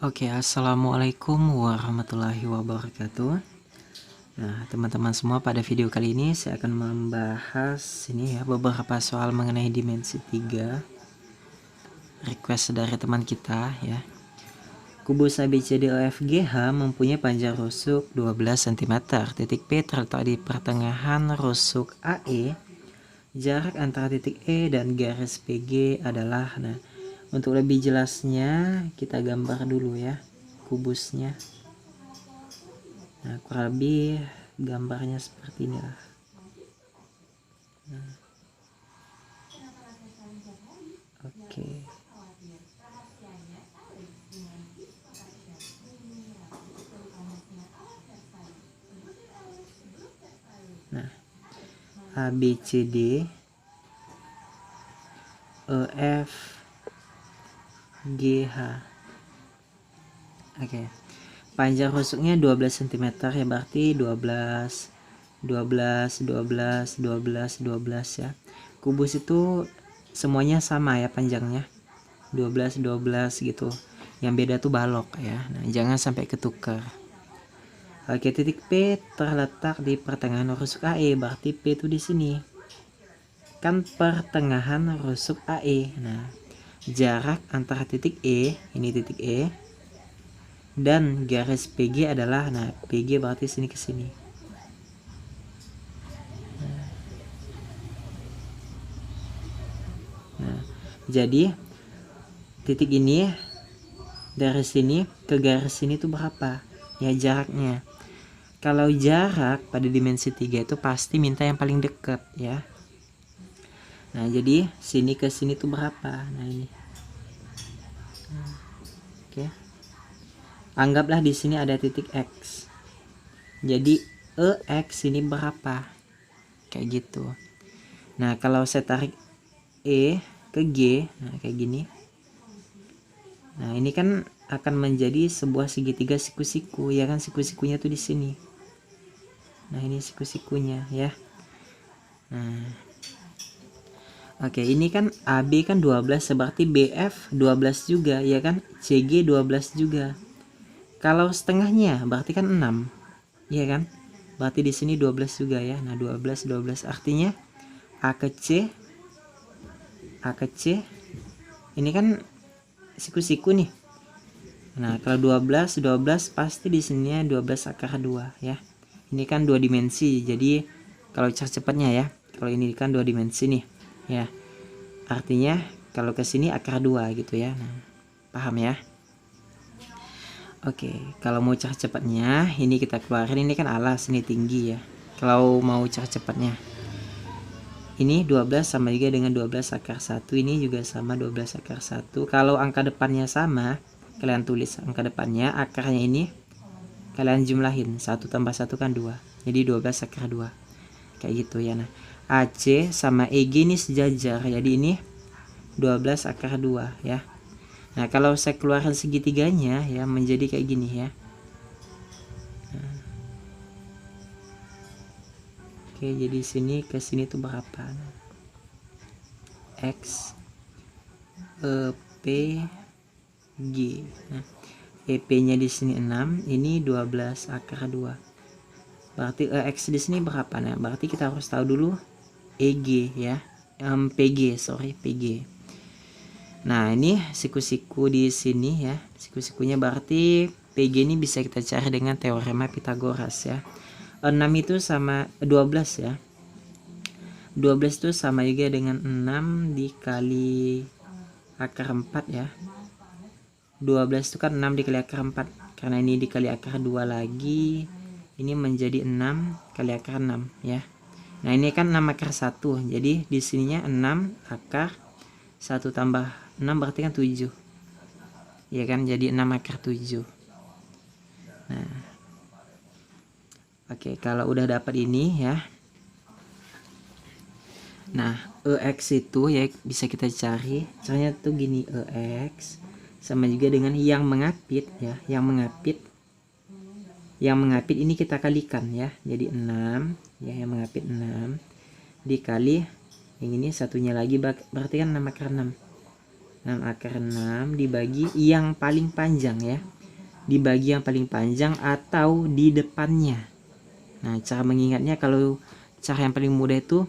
Oke, assalamualaikum warahmatullahi wabarakatuh. Nah, teman-teman semua, pada video kali ini saya akan membahas ini ya, beberapa soal mengenai dimensi 3 request dari teman kita ya. Kubus ABCDEFGH mempunyai panjang rusuk 12 cm. Titik P terletak di pertengahan rusuk AE. Jarak antara titik E dan garis PG adalah, nah, untuk lebih jelasnya kita gambar dulu ya kubusnya. Nah, kurang lebih gambarnya seperti ini lah. Oke. Nah, A B C D E F G H. Oke. Panjang rusuknya 12 cm ya, berarti 12 ya. Kubus itu semuanya sama ya panjangnya. 12 gitu. Yang beda tuh balok ya. Nah, jangan sampai ketukar. Oke, titik P terletak di pertengahan rusuk AE, berarti P itu di sini. Kan pertengahan rusuk AE. Nah, jarak antara titik E, ini titik E, dan garis PG adalah, nah, PG berarti sini ke sini. Nah, jadi titik ini dari sini ke garis sini tuh berapa? Ya, jaraknya. Kalau jarak pada dimensi 3 itu pasti minta yang paling dekat ya. Nah, jadi sini ke sini tuh berapa? Nah, ini. Oke. Anggaplah di sini ada titik X. Jadi EX ini berapa? Kayak gitu. Nah, kalau saya tarik E ke G, nah kayak gini. Nah, ini kan akan menjadi sebuah segitiga siku-siku, ya kan, siku-sikunya tuh di sini. Nah, ini siku-sikunya ya. Nah, oke, ini kan AB kan 12, berarti BF 12 juga, ya kan? CG 12 juga. Kalau setengahnya berarti kan 6. Iya kan? Berarti di sini 12 juga ya. Nah, 12 artinya A ke C ini kan siku-siku nih. Nah, kalau 12 pasti di sini 12 akar 2 ya. Ini kan 2 dimensi. Jadi kalau cara cepatnya ya, kalau ini kan 2 dimensi nih ya. Artinya kalau ke sini akar 2 gitu ya. Nah, paham ya? Oke, kalau mau cara cepatnya ini kita keluarin, ini kan alas, ini tinggi ya. Kalau mau cara cepatnya ini 12 sama juga dengan 12 akar 1, ini juga sama 12 akar 1. Kalau angka depannya sama, kalian tulis angka depannya, akarnya ini kalian jumlahin, 1 tambah 1 kan 2, jadi 12 akar 2 kayak gitu ya. Nah, AC sama EG ini sejajar, jadi ini 12 akar 2 ya. Nah, kalau saya keluarkan segitiganya ya menjadi kayak gini ya. Nah. Oke, jadi sini ke sini tuh berapa? X E P G. Nah, EP-nya di sini 6, ini 12 akar 2. Berarti EX di sini berapa? Nah, berarti kita harus tahu dulu EG ya. PG. Nah, ini siku-siku di sini ya. Siku-sikunya berarti PG ini bisa kita cari dengan teorema Pitagoras ya. 6 itu sama 12 ya. 12 itu sama juga dengan 6 dikali akar 4 ya. 12 itu kan 6 dikali akar 4. Karena ini dikali akar 2 lagi, ini menjadi 6 kali akar 6 ya. Nah, ini kan 6 akar 1. Jadi di sininya 6 akar 1 tambah 6 berarti kan 7. Ya kan, jadi 6 akar 7. Nah. Oke, kalau udah dapat ini ya. Nah, EX itu ya bisa kita cari. Caranya tuh gini, EX sama juga dengan yang mengapit ya. Yang mengapit ini kita kalikan ya. Jadi 6 ya, yang mengapit 6 dikali yang ini satunya lagi berarti kan 6 akar 6. 6 akar 6 dibagi yang paling panjang ya. Dibagi yang paling panjang atau di depannya. Nah, cara mengingatnya kalau cara yang paling mudah itu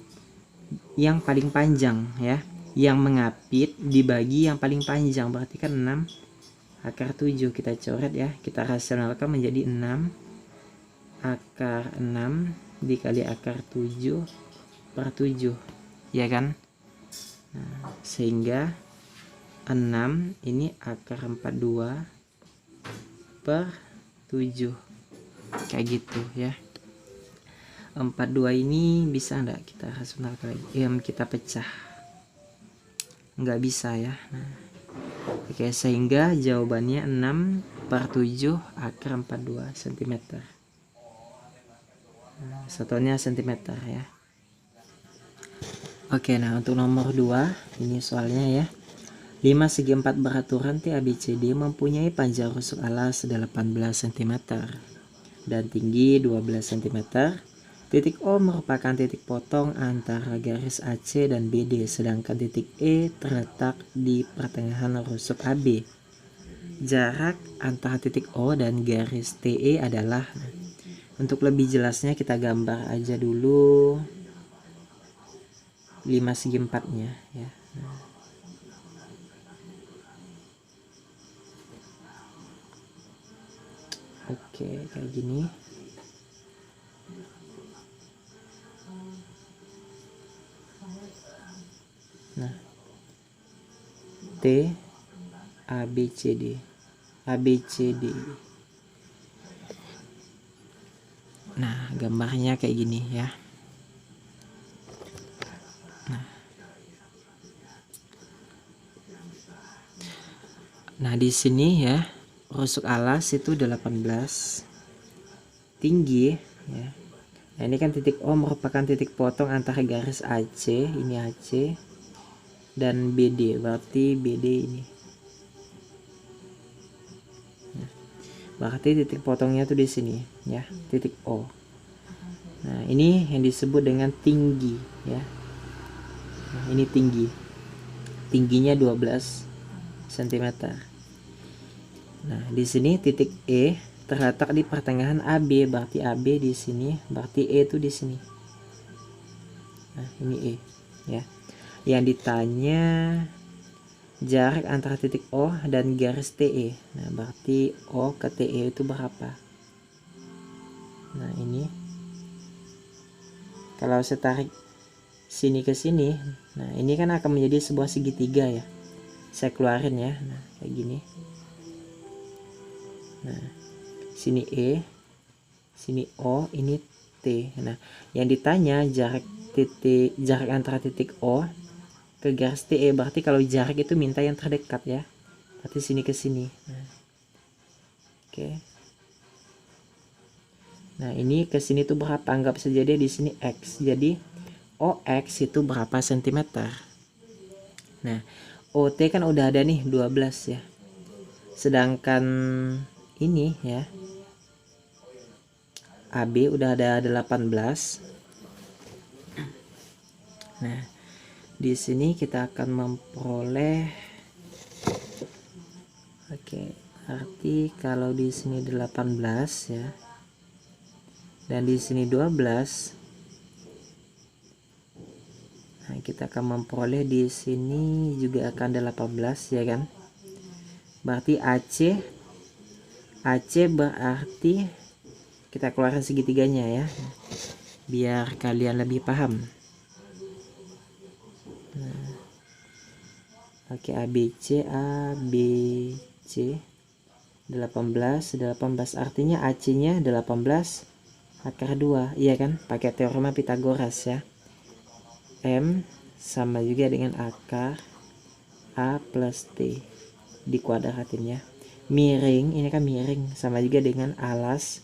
yang paling panjang ya. Yang mengapit dibagi yang paling panjang, berarti kan 6 akar 7. Kita coret ya, kita rasionalkan menjadi 6 akar 6 dikali akar 7 per 7 ya kan. Nah, sehingga 6 ini akar 42 per 7 kayak gitu ya. 42 ini bisa enggak kita rasionalkan lagi? Kita pecah. Enggak bisa ya. Nah, oke, sehingga jawabannya 6 per 7 akar 42 cm. Nah, satuannya cm ya. Oke, nah untuk nomor 2 ini soalnya ya. 5 segi 4 beraturan T ABCD mempunyai panjang rusuk alas 18 cm dan tinggi 12 cm. Titik O merupakan titik potong antara garis AC dan BD, sedangkan titik E terletak di pertengahan rusuk AB. Jarak antara titik O dan garis TE adalah, untuk lebih jelasnya kita gambar aja dulu 5 segi 4 nya ya. Oke, kayak gini. Nah, T ABCD. Nah, gambarnya kayak gini ya. Nah, di sini ya, rusuk alas itu 18, tinggi ya. Nah, ini kan titik O merupakan titik potong antara garis AC, ini AC, dan BD, berarti BD ini. Nah, berarti titik potongnya tuh di sini ya, titik O. Nah, ini yang disebut dengan tinggi ya. Nah, ini tinggi. Tingginya 12 cm. Nah, di sini titik E terletak di pertengahan AB, berarti AB di sini, berarti E itu di sini. Nah, ini E ya. Yang ditanya jarak antara titik O dan garis TE. Nah, berarti O ke TE itu berapa? Nah, ini kalau saya tarik sini ke sini, nah ini kan akan menjadi sebuah segitiga ya. Saya keluarin ya. Nah, kayak gini. Nah, sini E, sini O, ini T. Nah, yang ditanya jarak antara titik O ke garis TE, berarti kalau jarak itu minta yang terdekat ya. Berarti sini ke sini. Nah, oke. Nah, ini ke sini tuh berapa? Anggap saja dia di sini X. Jadi OX itu berapa sentimeter? Nah, OT kan udah ada nih 12 ya. Sedangkan ini ya, AB udah ada 18. Nah, di sini kita akan memperoleh, oke, arti kalau di sini 18 ya, dan di sini 12. Nah, kita akan memperoleh di sini juga akan 18 ya kan. Berarti AC berarti kita keluarkan segitiganya ya, biar kalian lebih paham. Nah, oke, ABC 18 artinya AC nya 18 akar 2 iya kan, pakai teorema Pitagoras ya. M sama juga dengan akar A plus T dikuadratin ya. Miring, ini kan miring, sama juga dengan alas,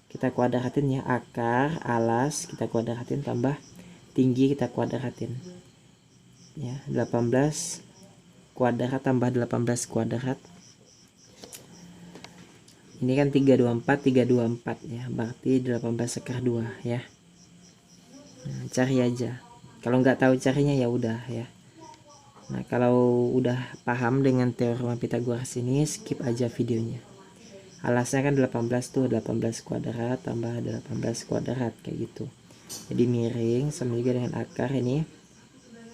kita kuadratin ya. Akar alas kita kuadratin tambah tinggi kita kuadratin ya. 18 kuadrat tambah 18 kuadrat, ini kan 324 ya, berarti 18 akar 2 ya. Nah, cari aja, kalau nggak tahu carinya ya udah ya. Nah, kalau udah paham dengan teorema Pythagoras ini, skip aja videonya. Alasnya kan 18 tuh, 18 kuadrat tambah 18 kuadrat kayak gitu. Jadi miring sama juga dengan akar ini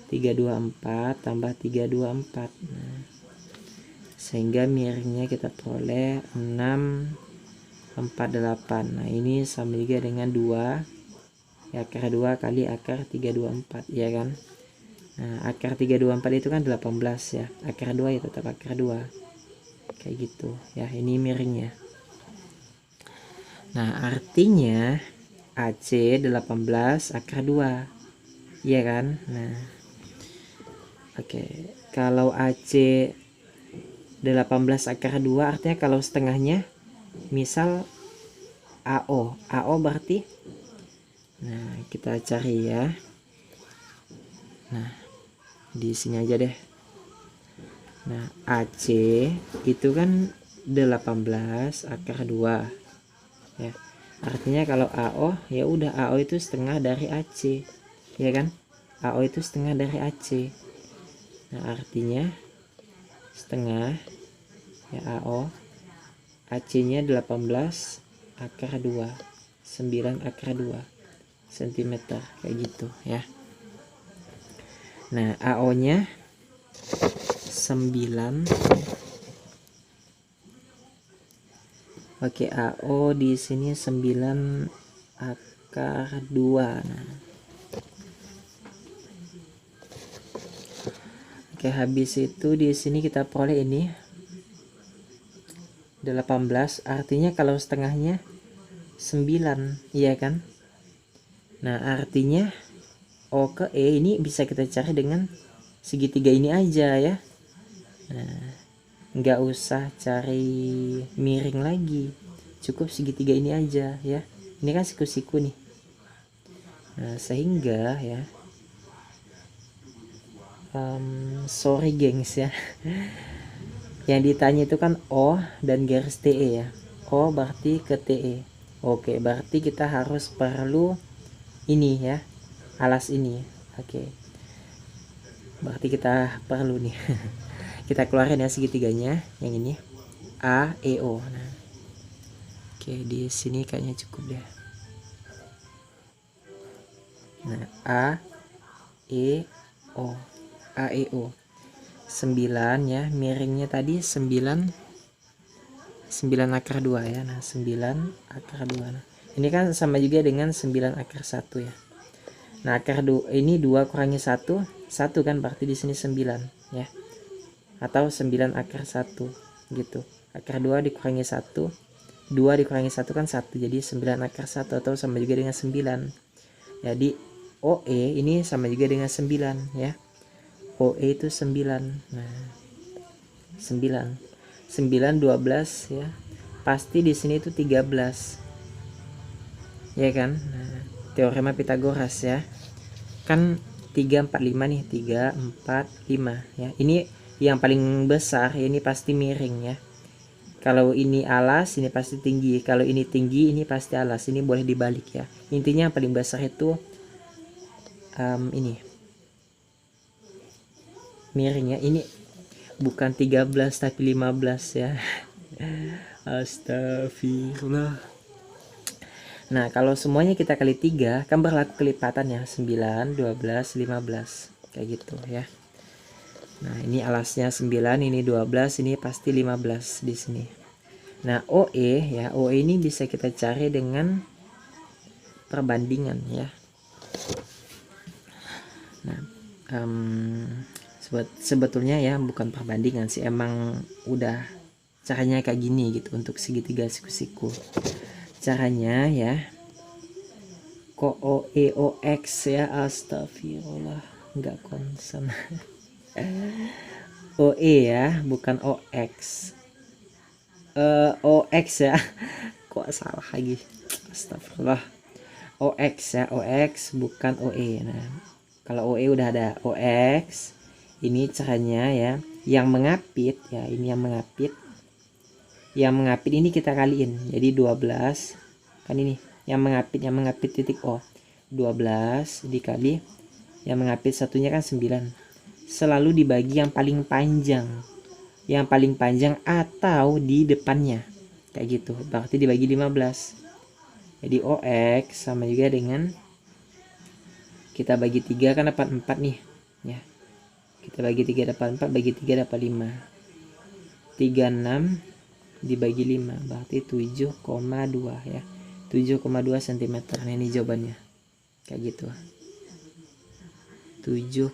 324 tambah 324. Nah, sehingga miringnya kita peroleh 648. Nah, ini sama juga dengan 2 ya, akar 2 kali akar 324 ya kan. Nah, akar 324 itu kan 18 ya. Akar 2 ya tetap akar 2. Kayak gitu ya, ini miringnya. Nah, artinya AC 18 akar 2. Iya kan? Nah, oke. Kalau AC 18 akar 2 artinya kalau setengahnya misal AO. AO berarti, nah kita cari ya. Nah, di sini aja deh. Nah, AC itu kan 18 akar 2 ya. Artinya kalau AO ya udah, AO itu setengah dari AC ya kan. AO itu setengah dari AC. Nah, artinya setengah ya AO, AC nya 18 akar 2, 9 akar 2 cm kayak gitu ya. Nah, AO nya 9. Oke, AO di sini 9 akar 2. Nah, oke, habis itu di sini kita peroleh ini 18, artinya kalau setengahnya 9 iya kan. Nah, artinya O ke E ini bisa kita cari dengan segitiga ini aja ya. Nah, nggak usah cari miring lagi, cukup segitiga ini aja ya. Ini kan siku-siku nih. Nah, sehingga ya sorry gengs ya, yang ditanya itu kan O dan garis TE ya. O berarti ke TE. Oke, berarti kita harus perlu ini ya, alas ini. Oke, berarti kita perlu nih kita keluarin ya segitiganya yang ini A E O. Nah, oke, di sini kayaknya cukup deh. Nah, A E O, A E O 9 ya, miringnya tadi 9 akar 2 ya. Nah, 9 akar 2. Nah, ini kan sama juga dengan 9 akar 1 ya. Nah, akar 2 ini 2 kurangi 1 kan, berarti di sini 9 ya. Atau 9 akar 1 gitu. Akar 2 dikurangi 1, 2 dikurangi 1 kan 1, jadi 9 akar 1 atau sama juga dengan 9. Jadi OE ini sama juga dengan 9 ya. OE itu 9. Nah, 9 12 ya. Pasti di sini itu 13. Ya kan? Nah, teorema Pythagoras ya. Kan 3 4 5 nih, 3 4 5 ya. Ini yang paling besar, ini pasti miring ya. Kalau ini alas, ini pasti tinggi. Kalau ini tinggi, ini pasti alas. Ini boleh dibalik ya. Intinya yang paling besar itu ini miring ya. Ini bukan 13 tapi 15 ya. Astagfirullah. Nah, kalau semuanya kita kali 3 kan berlaku kelipatan ya, 9 12 15 kayak gitu ya. Nah, ini alasnya 9, ini 12, ini pasti 15 di sini. Nah, OE ya, OE ini bisa kita cari dengan perbandingan ya. Nah, sebetulnya ya bukan perbandingan sih, emang udah caranya kayak gini gitu untuk segitiga siku-siku. Caranya ya, kok OE OX ya, astagfirullah, nggak konsen. OE ya, bukan OX. OX ya, kok salah lagi, astagfirullah. OX ya, OX bukan OE. Nah, kalau OE udah ada OX, ini caranya ya, yang mengapit ya, ini yang mengapit. Yang mengapit ini kita kaliin, jadi 12 kan, ini yang mengapit titik O, 12 dikali yang mengapit satunya kan 9 selalu dibagi yang paling panjang. Yang paling panjang atau di depannya. Kayak gitu. Berarti dibagi 15. Jadi OX sama juga dengan kita bagi 3 kan dapat 4 nih. Ya. Kita bagi 3 dapat 4, bagi 3 dapat 5. 36 dibagi 5 berarti 7,2 ya. 7,2 cm. Nah, ini jawabannya. Kayak gitu. 7,2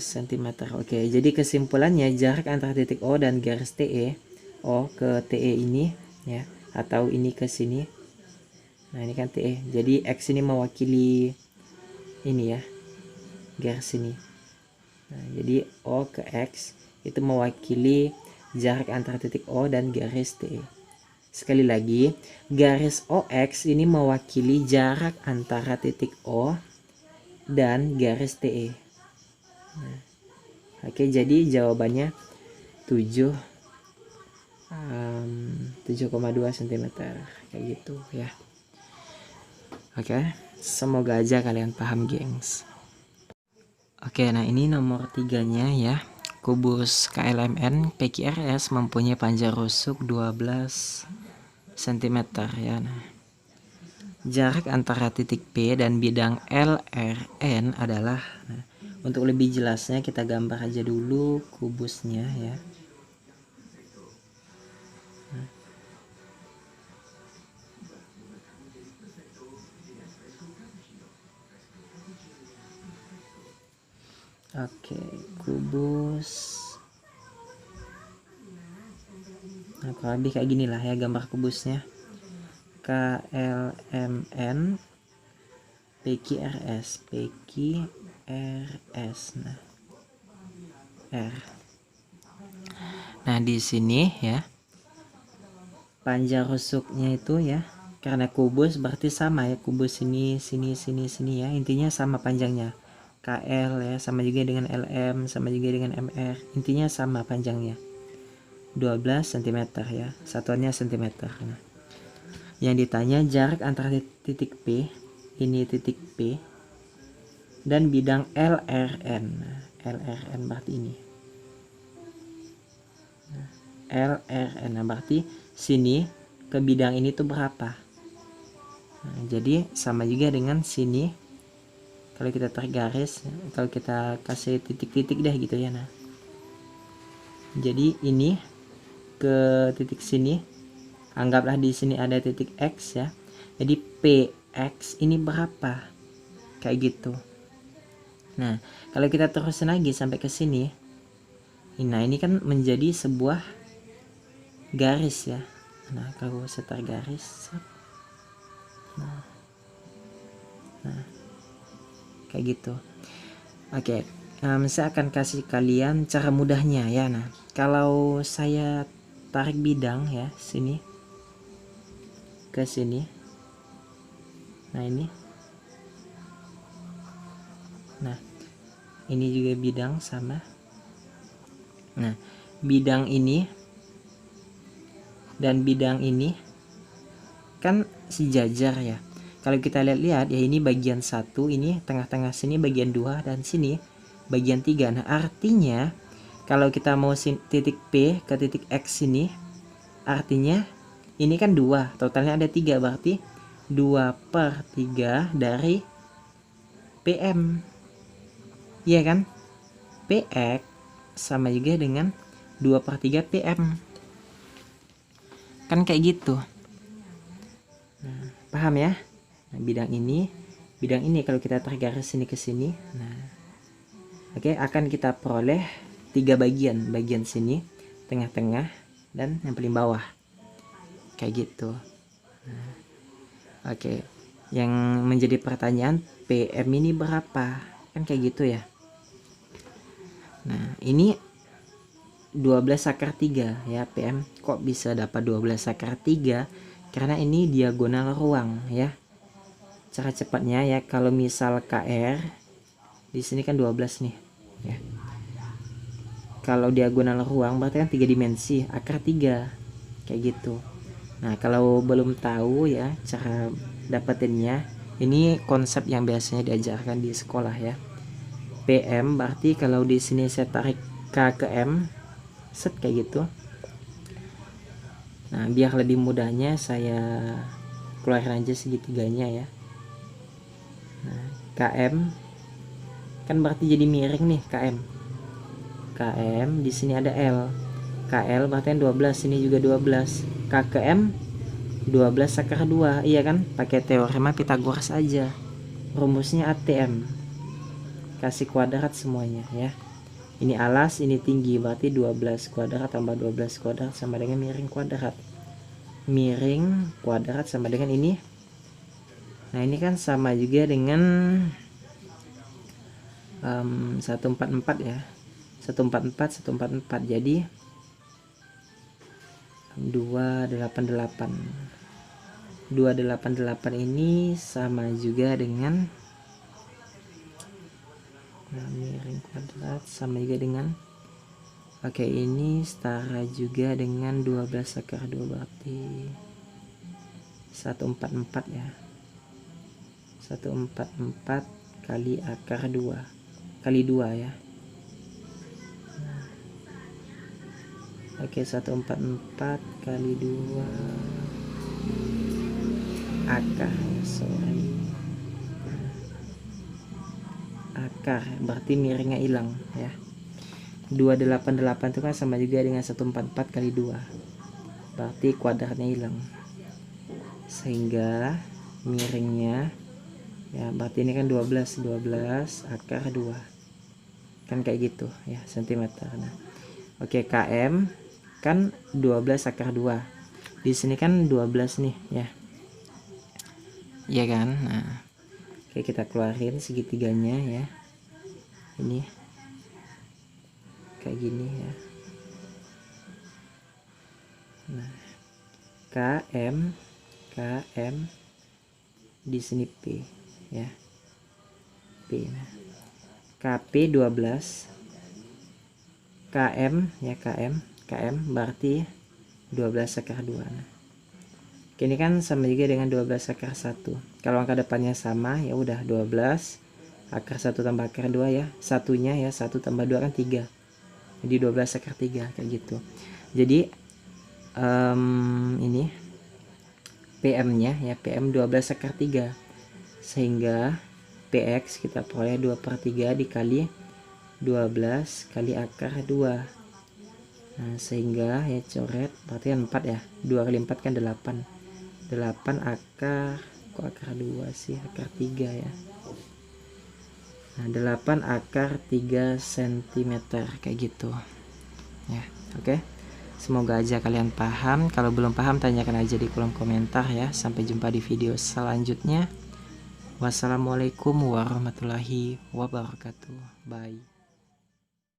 cm. Oke, jadi kesimpulannya jarak antara titik O dan garis TE, O ke TE ini ya, atau ini ke sini. Nah, ini kan TE. Jadi X ini mewakili ini ya, garis ini. Nah, jadi O ke X itu mewakili jarak antara titik O dan garis TE. Sekali lagi, garis OX ini mewakili jarak antara titik O dan garis TE. Nah, oke, jadi jawabannya 7,2 cm kayak gitu ya. Oke, semoga aja kalian paham, gengs. Oke, nah ini nomor 3-nya ya. Kubus KLMN PQRS mempunyai panjang rusuk 12 cm ya. Nah, jarak antara titik P dan bidang LRN adalah, nah, untuk lebih jelasnya kita gambar aja dulu kubusnya ya. Oke, kubus. Nah, kurang lebih kayak gini lah ya gambar kubusnya. KLMN PQRS nah R. Nah, di sini ya panjang rusuknya itu ya, karena kubus berarti sama ya, kubus sini ya, intinya sama panjangnya. KL ya sama juga dengan LM, sama juga dengan MR, intinya sama panjangnya 12 cm ya, satuannya cm. Nah, yang ditanya jarak antara titik P, ini titik P, dan bidang LRN. Nah, LRN berarti ini. Nah, LRN, nah berarti sini ke bidang ini tuh berapa? Nah, jadi sama juga dengan sini. Kalau kita tarik garis, kalau kita kasih titik-titik deh gitu ya. Nah, jadi ini ke titik sini, anggaplah di sini ada titik X ya. Jadi PX ini berapa? Kayak gitu. Nah, kalau kita terusin lagi sampai ke sini, nah ini kan menjadi sebuah garis ya. Nah, kalau saya tarik garis, nah kayak gitu. Oke, saya akan kasih kalian cara mudahnya ya. Nah, kalau saya tarik bidang ya, sini ke sini, nah ini, nah ini juga bidang sama. Nah, bidang ini dan bidang ini kan sejajar ya. Kalau kita lihat-lihat ya, ini bagian 1, ini tengah-tengah sini bagian 2, dan sini bagian 3. Nah, artinya kalau kita mau titik P ke titik X sini, artinya ini kan 2, totalnya ada 3, berarti 2/3 dari PM. Iya kan? PX sama juga dengan 2/3 PM. Kan kayak gitu. Nah, paham ya? Nah, bidang ini kalau kita tarik garis sini ke sini, nah oke, akan kita peroleh 3 bagian. Bagian sini, tengah-tengah, dan yang paling bawah. Kayak gitu. Nah, oke. Yang menjadi pertanyaan, PM ini berapa? Kan kayak gitu ya. Nah, ini 12/3 ya, PM. Kok bisa dapat 12/3? Karena ini diagonal ruang ya. Cara cepatnya ya, kalau misal KR di sini kan 12 nih ya. Kalau diagonal ruang berarti kan 3 dimensi, akar 3 kayak gitu. Nah, kalau belum tahu ya cara dapetinnya, ini konsep yang biasanya diajarkan di sekolah ya. PM, berarti kalau di sini saya tarik K ke M, set kayak gitu. Nah, biar lebih mudahnya saya keluarin aja segitiganya ya. Nah, KM kan berarti jadi miring nih, KM. KM di sini ada L. KL berarti 12, ini juga 12. K ke M 12 akar 2. Iya kan? Pakai teorema Pythagoras aja. Rumusnya ATM. Kasih kuadrat semuanya ya. Ini alas, ini tinggi, berarti 12 kuadrat tambah 12 kuadrat sama dengan miring kuadrat. Miring kuadrat sama dengan ini. Nah, ini kan sama juga dengan 144 ya. 144, 144. Jadi 288. 288 ini sama juga dengan miring kuadrat sama juga dengan, oke, ini setara juga dengan 12 akar 2, berarti 144 ya. 144 kali akar 2 kali 2 ya. Oke, 144 kali 2 akar, akar, berarti miringnya hilang ya. 288 itu kan sama juga dengan 144 kali 2, berarti kuadratnya hilang, sehingga miringnya ya, berarti ini kan 12 akar 2 kan kayak gitu ya, sentimeter. Nah, oke, KM kan 12 akar 2, di sini kan 12 nih ya, iya kan. Nah, oke, kita keluarin segitiganya ya, ini kayak gini ya. Nah, KM di sini P ya, P. Nah, KP 12, KM ya, KM berarti 12 akar 2. Nah, ini kan sama juga dengan 12 akar 1. Kalau angka depannya sama ya udah 12 akar 1 tambah akar 2 ya. Satunya ya, 1 tambah 2 kan 3. Jadi 12 akar 3 kayak gitu. Jadi ini PM-nya ya, PM 12 akar 3. Sehingga PX kita peroleh 2/3 dikali 12 kali akar 2. Nah, sehingga ya coret, berarti kan 4 ya. 2 kali 4 kan 8. 8 akar, kok akar 2 sih, akar 3 ya. Nah, 8 akar 3 cm kayak gitu ya. Oke, semoga aja kalian paham. Kalau belum paham, tanyakan aja di kolom komentar ya. Sampai jumpa di video selanjutnya. Wassalamualaikum warahmatullahi wabarakatuh. Bye.